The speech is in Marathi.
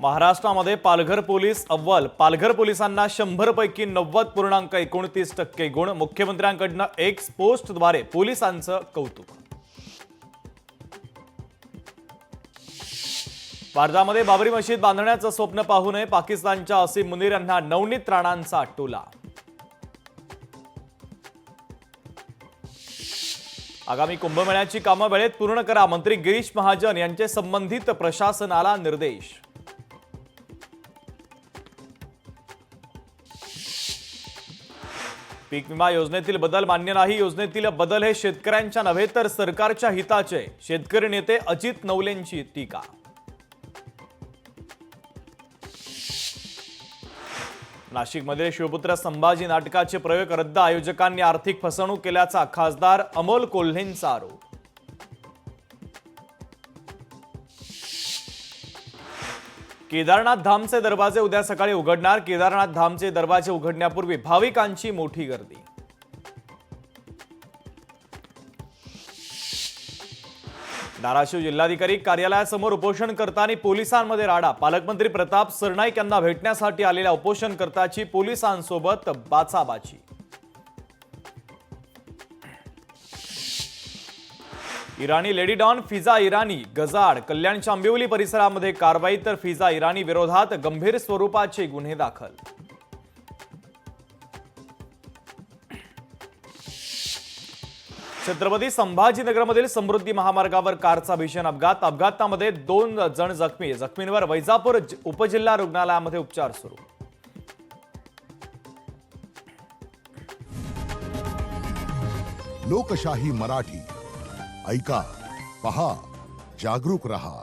महाराष्ट्रामध्ये पालघर पोलीस अव्वल। पालघर पोलिसांना 100 पैकी 90.29% गुण। मुख्यमंत्र्यांकडून एक्स पोस्टद्वारे पोलिसांचं कौतुक। वार्धामध्ये बाबरी मशीद बांधण्याचं स्वप्न पाहू नये, पाकिस्तानच्या असीम मुनीर यांना नवनीत राणांचा टोला। आगामी कुंभमेळ्याची कामं वेळेत पूर्ण करा, मंत्री गिरीश महाजन यांचे संबंधित प्रशासनाला निर्देश। पीक विमा योजनेतील बदल मान्य नाही, योजनेतील बदल हे शेतकऱ्यांच्या नव्हे तर सरकारच्या हिताचे। शेतकरी नेते अजित नवलेंची टीका। नाशिकमध्ये शिवपुत्र संभाजी नाटकाचे प्रयोग रद्द, आयोजकांनी आर्थिक फसवणूक केल्याचा खासदार अमोल कोल्हेंचा आरोप। केदारनाथ धामचे दरवाजे उद्या सकाळी उघडणार, केदारनाथ धामचे दरवाजे उघडण्यापूर्वी भाविकांची मोठी गर्दी। धाराशिव जिल्हाधिकारी कार्यालयासमोर उपोषणकर्त्यांनी पोलिसांमध्ये राडा, पालकमंत्री प्रताप सरनाईक यांना भेटण्यासाठी आलेल्या उपोषणकर्त्याची पोलिसांसोबत बाचाबाची। इराणी लेडी डॉन फिजा इराणी गजाड, कल्याणच्या आंबिवली परिसरामध्ये कारवाई, तर फिजा इराणी विरोधात गंभीर स्वरूपाचे गुन्हे दाखल। छत्रपती संभाजीनगरमधील समृद्धी महामार्गावर कारचा भीषण अपघात, अपघातामध्ये 2 जण जखमी, जखमींवर वैजापूर उपजिल्हा रुग्णालयामध्ये उपचार सुरू। लोकशाही मराठी ऐका, पहा, जागरूक रहा।